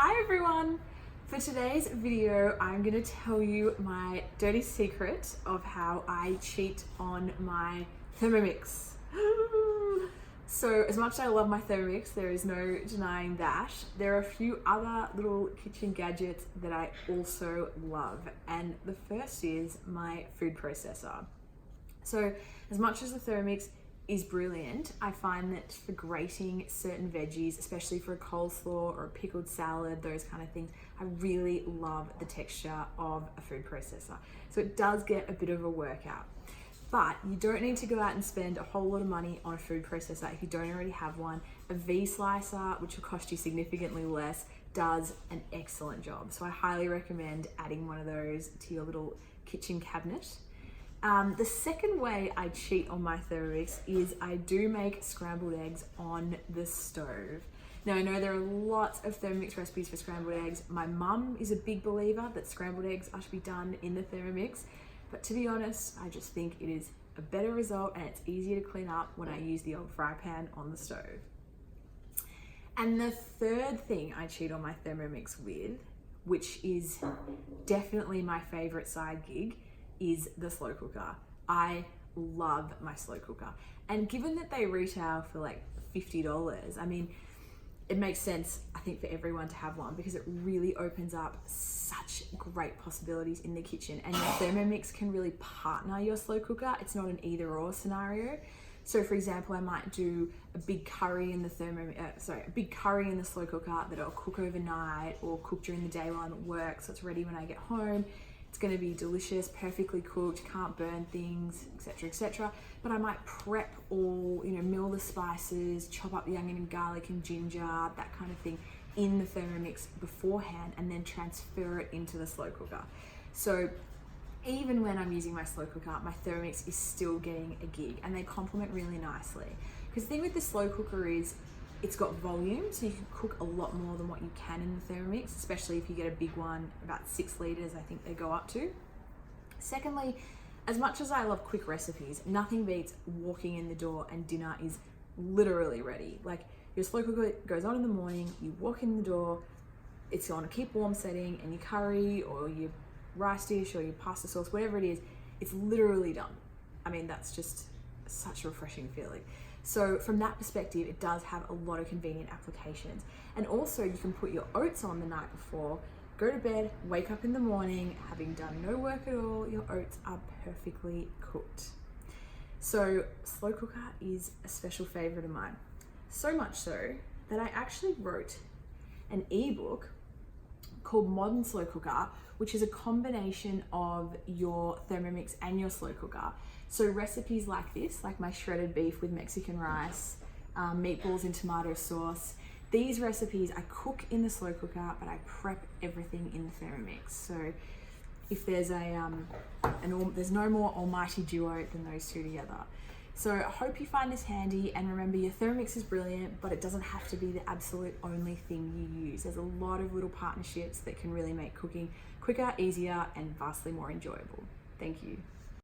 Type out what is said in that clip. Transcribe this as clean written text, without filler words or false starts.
Hi everyone! For today's video, I'm going to tell you my dirty secret of how I cheat on my Thermomix. So as much as I love my Thermomix, there is no denying that. There are a few other little kitchen gadgets that I also love. And the first is my food processor. So as much as the Thermomix is brilliant, I find that for grating certain veggies, especially for a coleslaw or a pickled salad, those kind of things, I really love the texture of a food processor. So it does get a bit of a workout. But you don't need to go out and spend a whole lot of money on a food processor if you don't already have one. A V-slicer, which will cost you significantly less, does an excellent job. So I highly recommend adding one of those to your little kitchen cabinet. The second way I cheat on my Thermomix is I do make scrambled eggs on the stove. Now I know there are lots of Thermomix recipes for scrambled eggs. My mum is a big believer that scrambled eggs are to be done in the Thermomix, but to be honest, I just think it is a better result and it's easier to clean up when I use the old fry pan on the stove. And the third thing I cheat on my Thermomix with, which is definitely my favorite side gig, is the slow cooker. I love my slow cooker. And given that they retail for like $50, I mean, it makes sense, I think, for everyone to have one because it really opens up such great possibilities in the kitchen. And your Thermomix can really partner your slow cooker. It's not an either or scenario. So for example, I might do a big curry in the slow cooker that I'll cook overnight or cook during the day while I'm at work, so it's ready when I get home. It's going to be delicious, perfectly cooked, can't burn things, etc., etc. But I might prep all, mill the spices, chop up the onion and garlic and ginger, that kind of thing in the Thermomix beforehand and then transfer it into the slow cooker. So even when I'm using my slow cooker, my Thermomix is still getting a gig and they complement really nicely. Because the thing with the slow cooker is it's got volume, so you can cook a lot more than what you can in the Thermomix, especially if you get a big one, about 6 liters, I think they go up to. Secondly, as much as I love quick recipes, nothing beats walking in the door and dinner is literally ready. Like your slow cooker goes on in the morning, you walk in the door, it's on a keep warm setting, and your curry or your rice dish or your pasta sauce, whatever it is, it's literally done. I mean, that's just such a refreshing feeling. So from that perspective, it does have a lot of convenient applications. And also you can put your oats on the night before, go to bed, wake up in the morning, having done no work at all, your oats are perfectly cooked. So slow cooker is a special favorite of mine. So much so that I actually wrote an ebook called Modern Slow Cooker, which is a combination of your Thermomix and your slow cooker. So recipes like this, like my shredded beef with Mexican rice, meatballs in tomato sauce, these recipes I cook in the slow cooker, but I prep everything in the Thermomix. So if there's there's no more almighty duo than those two together. So I hope you find this handy, and remember, your Thermomix is brilliant, but it doesn't have to be the absolute only thing you use. There's a lot of little partnerships that can really make cooking quicker, easier, and vastly more enjoyable. Thank you.